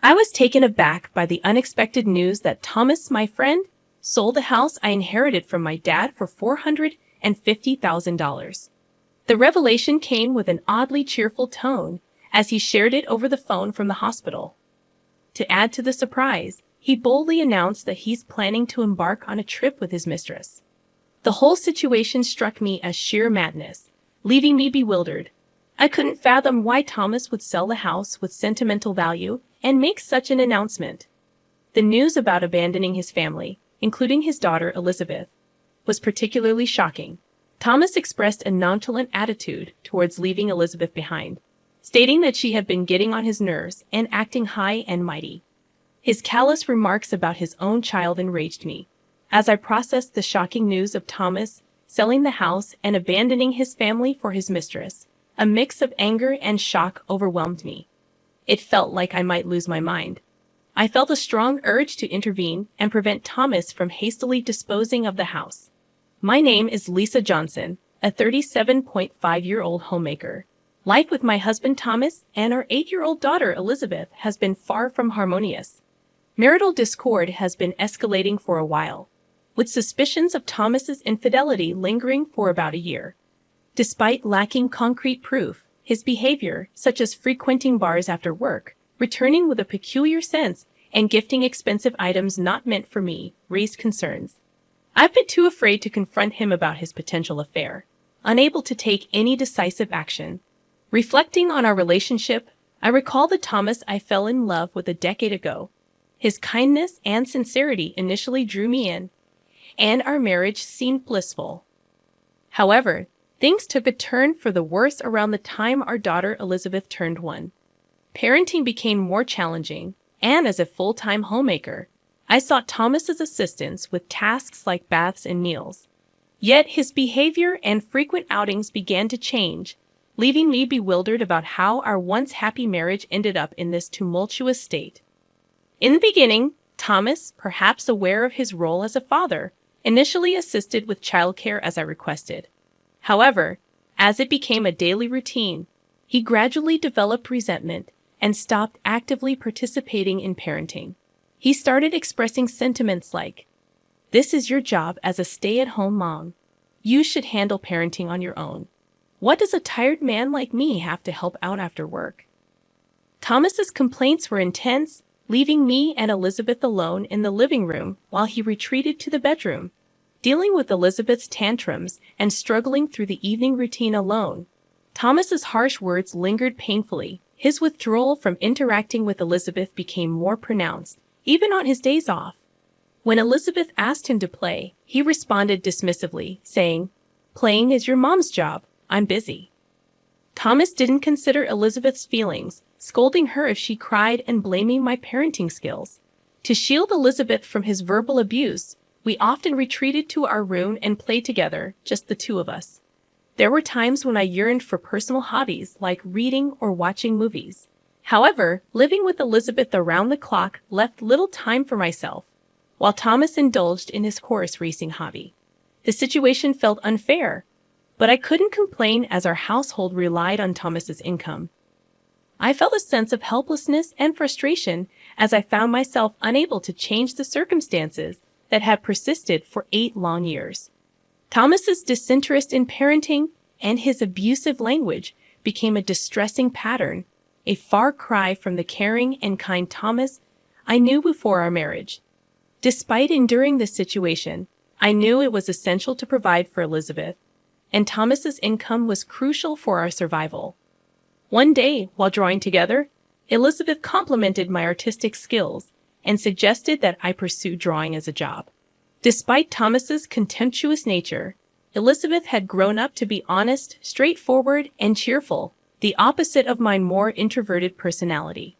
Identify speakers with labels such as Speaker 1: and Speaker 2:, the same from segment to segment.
Speaker 1: I was taken aback by the unexpected news that Thomas, my friend, sold the house I inherited from my dad for $450,000. The revelation came with an oddly cheerful tone as he shared it over the phone from the hospital. To add to the surprise, he boldly announced that he's planning to embark on a trip with his mistress. The whole situation struck me as sheer madness, leaving me bewildered. I couldn't fathom why Thomas would sell the house with sentimental value and make such an announcement. The news about abandoning his family, including his daughter Elizabeth, was particularly shocking. Thomas expressed a nonchalant attitude towards leaving Elizabeth behind, stating that she had been getting on his nerves and acting high and mighty. His callous remarks about his own child enraged me. As I processed the shocking news of Thomas selling the house and abandoning his family for his mistress, a mix of anger and shock overwhelmed me. It felt like I might lose my mind. I felt a strong urge to intervene and prevent Thomas from hastily disposing of the house. My name is Lisa Johnson, a 37.5-year-old homemaker. Life with my husband Thomas and our 8-year-old daughter Elizabeth has been far from harmonious. Marital discord has been escalating for a while, with suspicions of Thomas's infidelity lingering for about a year. Despite lacking concrete proof, his behavior, such as frequenting bars after work, returning with a peculiar sense, and gifting expensive items not meant for me, raised concerns. I've been too afraid to confront him about his potential affair, unable to take any decisive action. Reflecting on our relationship, I recall the Thomas I fell in love with a decade ago. His kindness and sincerity initially drew me in, and our marriage seemed blissful. However, things took a turn for the worse around the time our daughter Elizabeth turned 1. Parenting became more challenging, and as a full-time homemaker, I sought Thomas's assistance with tasks like baths and meals. Yet his behavior and frequent outings began to change, leaving me bewildered about how our once happy marriage ended up in this tumultuous state. In the beginning, Thomas, perhaps aware of his role as a father, initially assisted with childcare as I requested. However, as it became a daily routine, he gradually developed resentment and stopped actively participating in parenting. He started expressing sentiments like, "This is your job as a stay-at-home mom. You should handle parenting on your own. What does a tired man like me have to help out after work?" Thomas's complaints were intense, leaving me and Elizabeth alone in the living room while he retreated to the bedroom. Dealing with Elizabeth's tantrums and struggling through the evening routine alone, Thomas's harsh words lingered painfully. His withdrawal from interacting with Elizabeth became more pronounced, even on his days off. When Elizabeth asked him to play, he responded dismissively, saying, "Playing is your mom's job. I'm busy." Thomas didn't consider Elizabeth's feelings, scolding her if she cried and blaming my parenting skills. To shield Elizabeth from his verbal abuse, we often retreated to our room and played together, just the two of us. There were times when I yearned for personal hobbies like reading or watching movies. However, living with Elizabeth around the clock left little time for myself, while Thomas indulged in his horse racing hobby. The situation felt unfair, but I couldn't complain as our household relied on Thomas's income. I felt a sense of helplessness and frustration as I found myself unable to change the circumstances that had persisted for 8 long years. Thomas's disinterest in parenting and his abusive language became a distressing pattern, a far cry from the caring and kind Thomas I knew before our marriage. Despite enduring this situation, I knew it was essential to provide for Elizabeth, and Thomas's income was crucial for our survival. One day, while drawing together, Elizabeth complimented my artistic skills and suggested that I pursue drawing as a job. Despite Thomas's contemptuous nature, Elizabeth had grown up to be honest, straightforward, and cheerful, the opposite of my more introverted personality.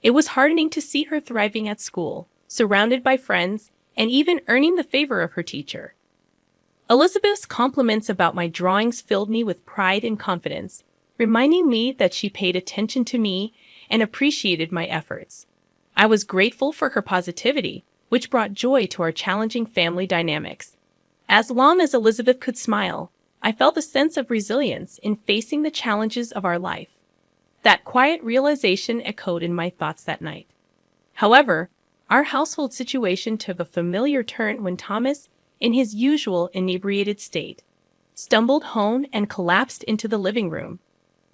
Speaker 1: It was heartening to see her thriving at school, surrounded by friends, and even earning the favor of her teacher. Elizabeth's compliments about my drawings filled me with pride and confidence, reminding me that she paid attention to me and appreciated my efforts. I was grateful for her positivity, which brought joy to our challenging family dynamics. As long as Elizabeth could smile, I felt a sense of resilience in facing the challenges of our life. That quiet realization echoed in my thoughts that night. However, our household situation took a familiar turn when Thomas, in his usual inebriated state, stumbled home and collapsed into the living room.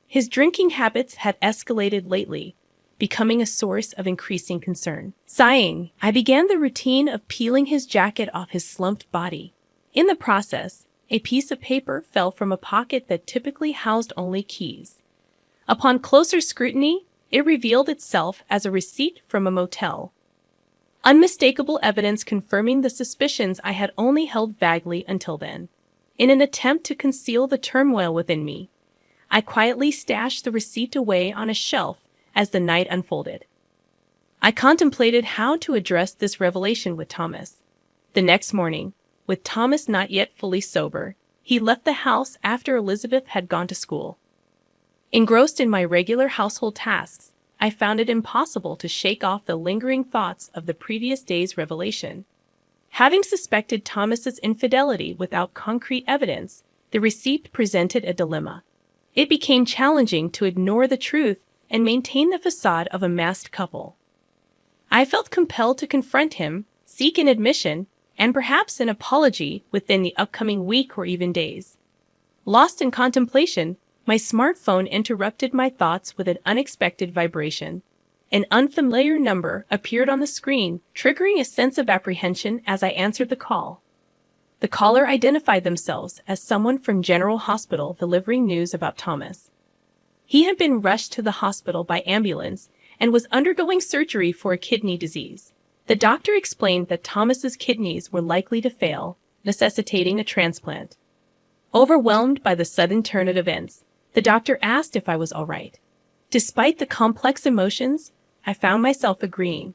Speaker 1: His drinking habits had escalated lately, becoming a source of increasing concern. Sighing, I began the routine of peeling his jacket off his slumped body. In the process, a piece of paper fell from a pocket that typically housed only keys. Upon closer scrutiny, it revealed itself as a receipt from a motel. Unmistakable evidence confirming the suspicions I had only held vaguely until then. In an attempt to conceal the turmoil within me, I quietly stashed the receipt away on a shelf as the night unfolded. I contemplated how to address this revelation with Thomas. The next morning, with Thomas not yet fully sober, he left the house after Elizabeth had gone to school. Engrossed in my regular household tasks, I found it impossible to shake off the lingering thoughts of the previous day's revelation. Having suspected Thomas's infidelity without concrete evidence, the receipt presented a dilemma. It became challenging to ignore the truth and maintain the facade of a masked couple. I felt compelled to confront him, seek an admission, and perhaps an apology within the upcoming week or even days. Lost in contemplation, my smartphone interrupted my thoughts with an unexpected vibration. An unfamiliar number appeared on the screen, triggering a sense of apprehension as I answered the call. The caller identified themselves as someone from General Hospital delivering news about Thomas. He had been rushed to the hospital by ambulance and was undergoing surgery for a kidney disease. The doctor explained that Thomas's kidneys were likely to fail, necessitating a transplant. Overwhelmed by the sudden turn of events, the doctor asked if I was all right. Despite the complex emotions, I found myself agreeing.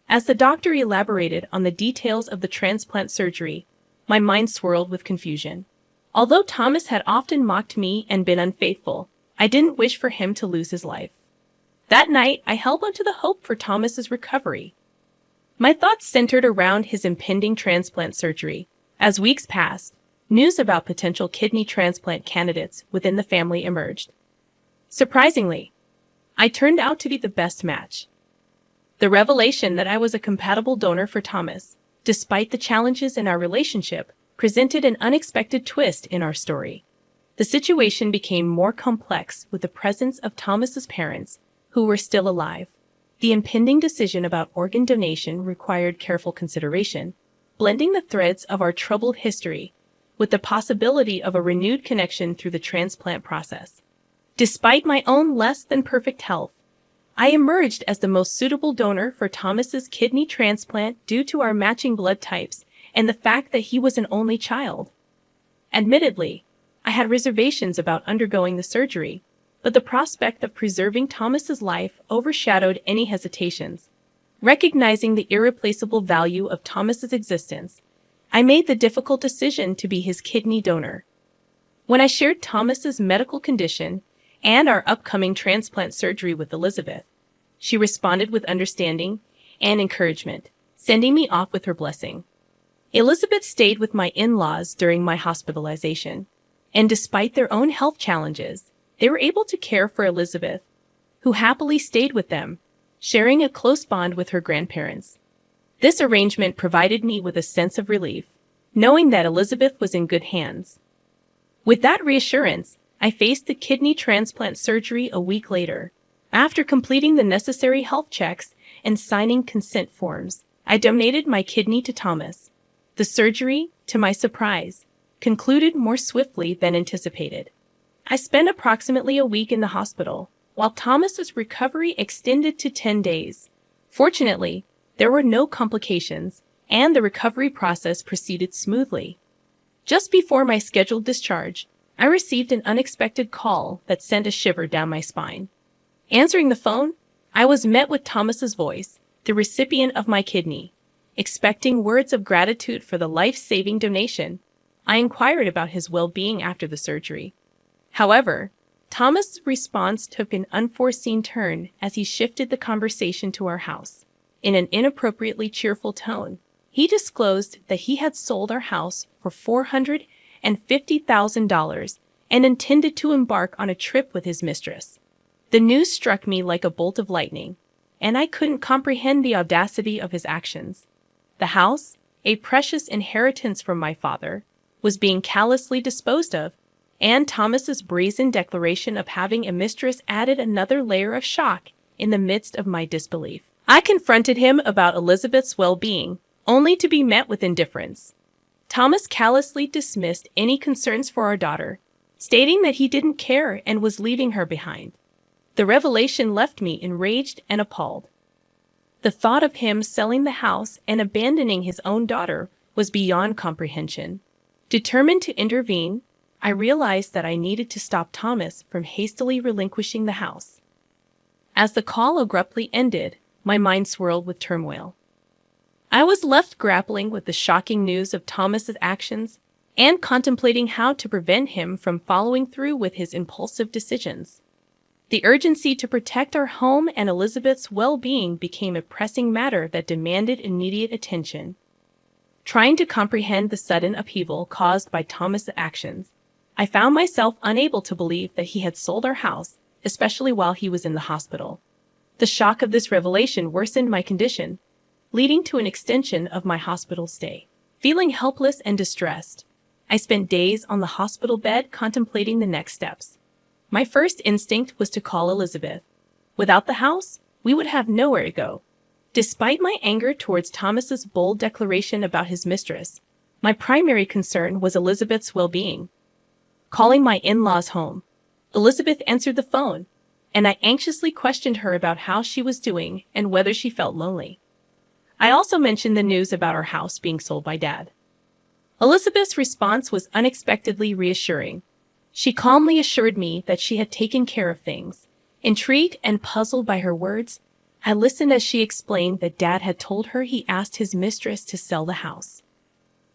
Speaker 1: As the doctor elaborated on the details of the transplant surgery, my mind swirled with confusion. Although Thomas had often mocked me and been unfaithful, I didn't wish for him to lose his life. That night, I held on to the hope for Thomas's recovery. My thoughts centered around his impending transplant surgery. As weeks passed, news about potential kidney transplant candidates within the family emerged. Surprisingly, I turned out to be the best match. The revelation that I was a compatible donor for Thomas, despite the challenges in our relationship, presented an unexpected twist in our story. The situation became more complex with the presence of Thomas's parents, who were still alive. The impending decision about organ donation required careful consideration, blending the threads of our troubled history with the possibility of a renewed connection through the transplant process. Despite my own less than perfect health, I emerged as the most suitable donor for Thomas's kidney transplant due to our matching blood types and the fact that he was an only child. Admittedly, I had reservations about undergoing the surgery, but the prospect of preserving Thomas's life overshadowed any hesitations. Recognizing the irreplaceable value of Thomas's existence, I made the difficult decision to be his kidney donor. When I shared Thomas's medical condition and our upcoming transplant surgery with Elizabeth, she responded with understanding and encouragement, sending me off with her blessing. Elizabeth stayed with my in-laws during my hospitalization, and despite their own health challenges, they were able to care for Elizabeth, who happily stayed with them, sharing a close bond with her grandparents. This arrangement provided me with a sense of relief, knowing that Elizabeth was in good hands. With that reassurance, I faced the kidney transplant surgery a week later. After completing the necessary health checks and signing consent forms, I donated my kidney to Thomas. The surgery, to my surprise, concluded more swiftly than anticipated. I spent approximately a week in the hospital, while Thomas's recovery extended to 10 days. Fortunately, there were no complications, and the recovery process proceeded smoothly. Just before my scheduled discharge, I received an unexpected call that sent a shiver down my spine. Answering the phone, I was met with Thomas's voice, the recipient of my kidney. Expecting words of gratitude for the life-saving donation, I inquired about his well-being after the surgery. However, Thomas' response took an unforeseen turn as he shifted the conversation to our house. In an inappropriately cheerful tone, he disclosed that he had sold our house for $450,000 and intended to embark on a trip with his mistress. The news struck me like a bolt of lightning, and I couldn't comprehend the audacity of his actions. The house, a precious inheritance from my father, was being callously disposed of, and Thomas's brazen declaration of having a mistress added another layer of shock in the midst of my disbelief. I confronted him about Elizabeth's well-being, only to be met with indifference. Thomas callously dismissed any concerns for our daughter, stating that he didn't care and was leaving her behind. The revelation left me enraged and appalled. The thought of him selling the house and abandoning his own daughter was beyond comprehension. Determined to intervene, I realized that I needed to stop Thomas from hastily relinquishing the house. As the call abruptly ended, my mind swirled with turmoil. I was left grappling with the shocking news of Thomas's actions and contemplating how to prevent him from following through with his impulsive decisions. The urgency to protect our home and Elizabeth's well-being became a pressing matter that demanded immediate attention. Trying to comprehend the sudden upheaval caused by Thomas's actions, I found myself unable to believe that he had sold our house, especially while he was in the hospital. The shock of this revelation worsened my condition, leading to an extension of my hospital stay. Feeling helpless and distressed, I spent days on the hospital bed contemplating the next steps. My first instinct was to call Elizabeth. Without the house, we would have nowhere to go. Despite my anger towards Thomas's bold declaration about his mistress, my primary concern was Elizabeth's well-being. Calling my in-laws home, Elizabeth answered the phone, and I anxiously questioned her about how she was doing and whether she felt lonely. I also mentioned the news about our house being sold by Dad. Elizabeth's response was unexpectedly reassuring. She calmly assured me that she had taken care of things. Intrigued and puzzled by her words, I listened as she explained that Dad had told her he asked his mistress to sell the house.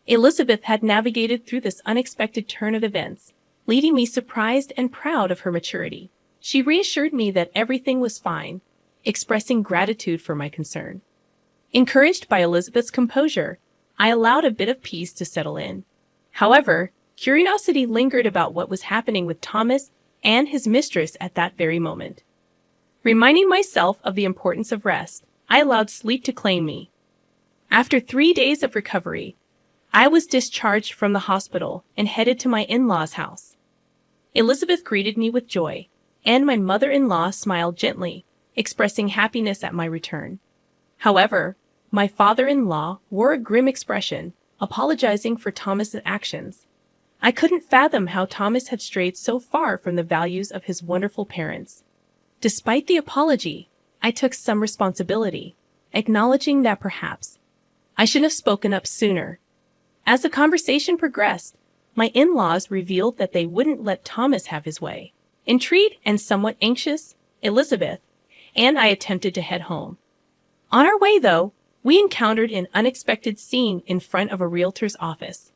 Speaker 1: Elizabeth had navigated through this unexpected turn of events, leaving me surprised and proud of her maturity. She reassured me that everything was fine, expressing gratitude for my concern. Encouraged by Elizabeth's composure, I allowed a bit of peace to settle in. However, curiosity lingered about what was happening with Thomas and his mistress at that very moment. Reminding myself of the importance of rest, I allowed sleep to claim me. After 3 days of recovery, I was discharged from the hospital and headed to my in-laws' house. Elizabeth greeted me with joy, and my mother-in-law smiled gently, expressing happiness at my return. However, my father-in-law wore a grim expression, apologizing for Thomas's actions. I couldn't fathom how Thomas had strayed so far from the values of his wonderful parents. Despite the apology, I took some responsibility, acknowledging that perhaps I should have spoken up sooner. As the conversation progressed, my in-laws revealed that they wouldn't let Thomas have his way. Intrigued and somewhat anxious, Elizabeth and I attempted to head home. On our way, though, we encountered an unexpected scene in front of a realtor's office.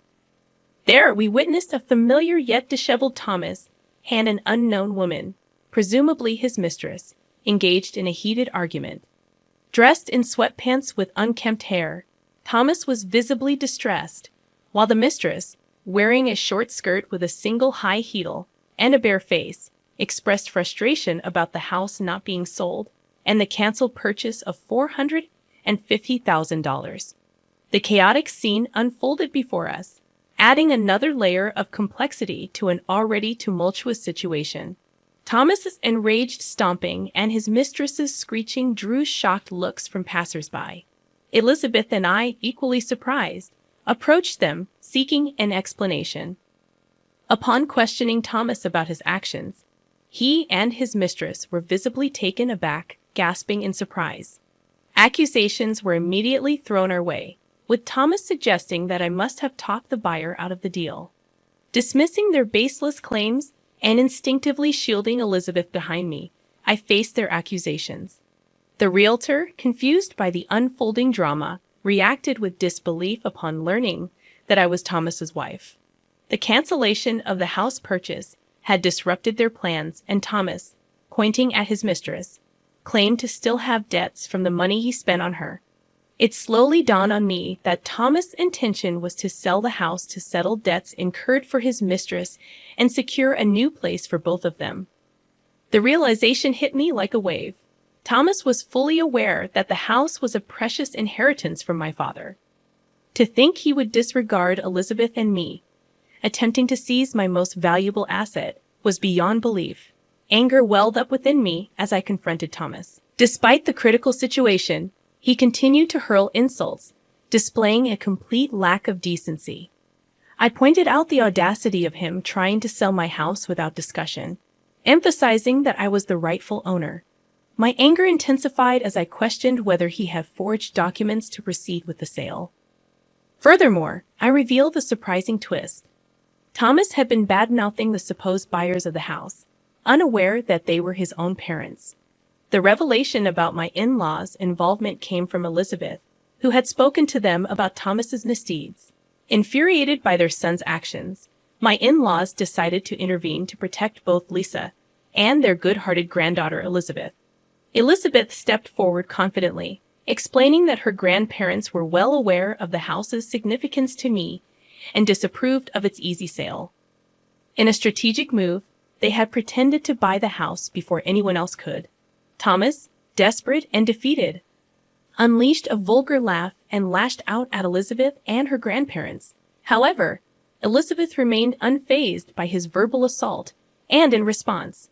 Speaker 1: There, we witnessed a familiar yet disheveled Thomas and an unknown woman, presumably his mistress, engaged in a heated argument. Dressed in sweatpants with unkempt hair, Thomas was visibly distressed, while the mistress, wearing a short skirt with a single high heel and a bare face, expressed frustration about the house not being sold and the canceled purchase of $450,000. The chaotic scene unfolded before us, adding another layer of complexity to an already tumultuous situation. Thomas's enraged stomping and his mistress's screeching drew shocked looks from passers-by. Elizabeth and I, equally surprised, approached them, seeking an explanation. Upon questioning Thomas about his actions, he and his mistress were visibly taken aback, gasping in surprise. Accusations were immediately thrown our way, with Thomas suggesting that I must have talked the buyer out of the deal. Dismissing their baseless claims and instinctively shielding Elizabeth behind me, I faced their accusations. The realtor, confused by the unfolding drama, reacted with disbelief upon learning that I was Thomas's wife. The cancellation of the house purchase had disrupted their plans, and Thomas, pointing at his mistress, claimed to still have debts from the money he spent on her. It slowly dawned on me that Thomas' intention was to sell the house to settle debts incurred for his mistress and secure a new place for both of them. The realization hit me like a wave. Thomas was fully aware that the house was a precious inheritance from my father. To think he would disregard Elizabeth and me, attempting to seize my most valuable asset, was beyond belief. Anger welled up within me as I confronted Thomas. Despite the critical situation, he continued to hurl insults, displaying a complete lack of decency. I pointed out the audacity of him trying to sell my house without discussion, emphasizing that I was the rightful owner. My anger intensified as I questioned whether he had forged documents to proceed with the sale. Furthermore, I revealed the surprising twist. Thomas had been bad-mouthing the supposed buyers of the house, unaware that they were his own parents. The revelation about my in-laws' involvement came from Elizabeth, who had spoken to them about Thomas's misdeeds. Infuriated by their son's actions, my in-laws decided to intervene to protect both Lisa and their good-hearted granddaughter Elizabeth. Elizabeth stepped forward confidently, explaining that her grandparents were well aware of the house's significance to me and disapproved of its easy sale. In a strategic move, they had pretended to buy the house before anyone else could. Thomas, desperate and defeated, unleashed a vulgar laugh and lashed out at Elizabeth and her grandparents. However, Elizabeth remained unfazed by his verbal assault, and in response,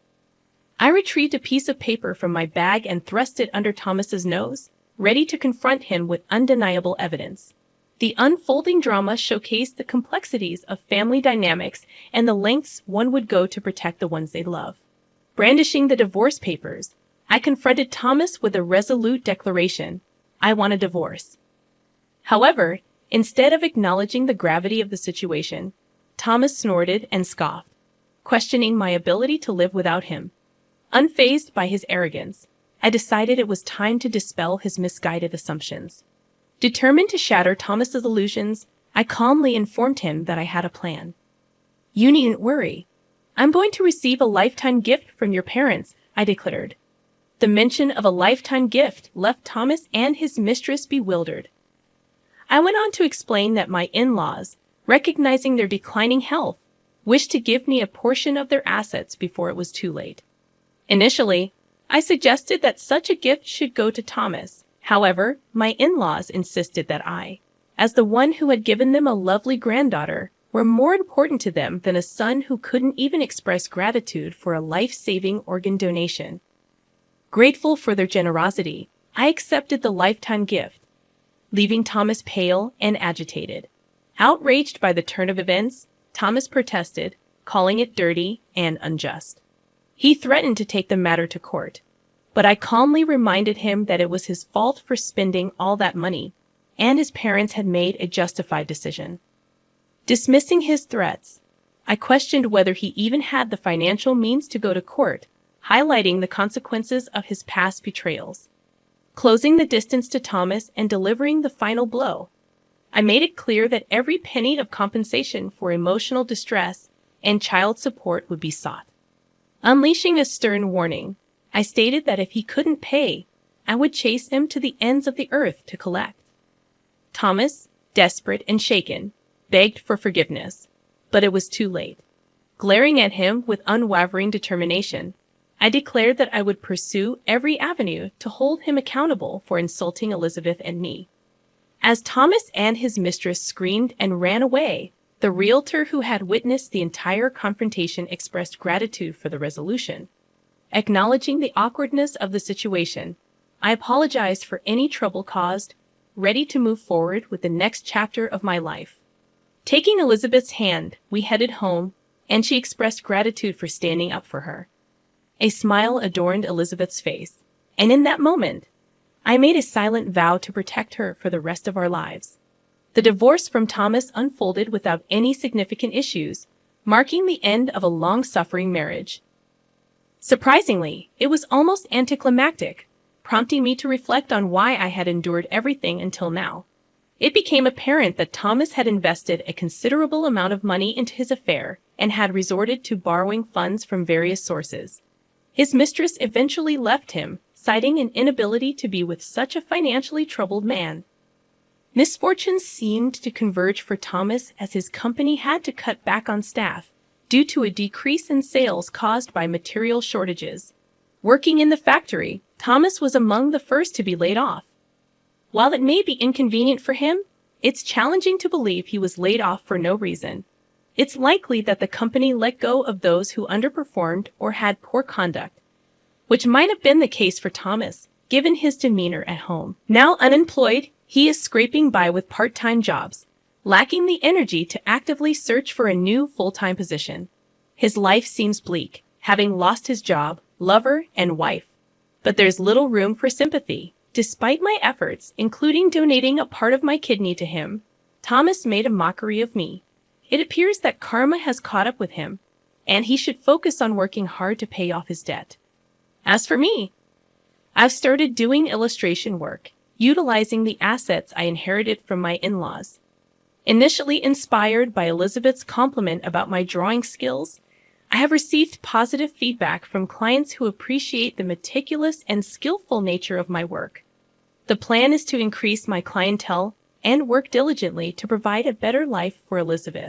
Speaker 1: I retrieved a piece of paper from my bag and thrust it under Thomas's nose, ready to confront him with undeniable evidence. The unfolding drama showcased the complexities of family dynamics and the lengths one would go to protect the ones they love. Brandishing the divorce papers, I confronted Thomas with a resolute declaration: I want a divorce. However, instead of acknowledging the gravity of the situation, Thomas snorted and scoffed, questioning my ability to live without him. Unfazed by his arrogance, I decided it was time to dispel his misguided assumptions. Determined to shatter Thomas's illusions, I calmly informed him that I had a plan. You needn't worry. I'm going to receive a lifetime gift from your parents, I declared. The mention of a lifetime gift left Thomas and his mistress bewildered. I went on to explain that my in-laws, recognizing their declining health, wished to give me a portion of their assets before it was too late. Initially, I suggested that such a gift should go to Thomas. However, my in-laws insisted that I, as the one who had given them a lovely granddaughter, were more important to them than a son who couldn't even express gratitude for a life-saving organ donation. Grateful for their generosity, I accepted the lifetime gift, leaving Thomas pale and agitated. Outraged by the turn of events, Thomas protested, calling it dirty and unjust. He threatened to take the matter to court, but I calmly reminded him that it was his fault for spending all that money, and his parents had made a justified decision. Dismissing his threats, I questioned whether he even had the financial means to go to court, highlighting the consequences of his past betrayals. Closing the distance to Thomas and delivering the final blow, I made it clear that every penny of compensation for emotional distress and child support would be sought. Unleashing a stern warning, I stated that if he couldn't pay, I would chase him to the ends of the earth to collect. Thomas, desperate and shaken, begged for forgiveness, but it was too late. Glaring at him with unwavering determination, I declared that I would pursue every avenue to hold him accountable for insulting Elizabeth and me. As Thomas and his mistress screamed and ran away, the realtor who had witnessed the entire confrontation expressed gratitude for the resolution. Acknowledging the awkwardness of the situation, I apologized for any trouble caused, ready to move forward with the next chapter of my life. Taking Elizabeth's hand, we headed home, and she expressed gratitude for standing up for her. A smile adorned Elizabeth's face, and in that moment, I made a silent vow to protect her for the rest of our lives. The divorce from Thomas unfolded without any significant issues, marking the end of a long-suffering marriage. Surprisingly, it was almost anticlimactic, prompting me to reflect on why I had endured everything until now. It became apparent that Thomas had invested a considerable amount of money into his affair and had resorted to borrowing funds from various sources. His mistress eventually left him, citing an inability to be with such a financially troubled man. Misfortunes seemed to converge for Thomas as his company had to cut back on staff due to a decrease in sales caused by material shortages. Working in the factory, Thomas was among the first to be laid off. While it may be inconvenient for him, it's challenging to believe he was laid off for no reason. It's likely that the company let go of those who underperformed or had poor conduct, which might have been the case for Thomas, given his demeanor at home. Now unemployed, he is scraping by with part-time jobs, lacking the energy to actively search for a new full-time position. His life seems bleak, having lost his job, lover, and wife. But there's little room for sympathy. Despite my efforts, including donating a part of my kidney to him, Thomas made a mockery of me. It appears that karma has caught up with him, and he should focus on working hard to pay off his debt. As for me, I've started doing illustration work, utilizing the assets I inherited from my in-laws. Initially inspired by Elizabeth's compliment about my drawing skills, I have received positive feedback from clients who appreciate the meticulous and skillful nature of my work. The plan is to increase my clientele and work diligently to provide a better life for Elizabeth.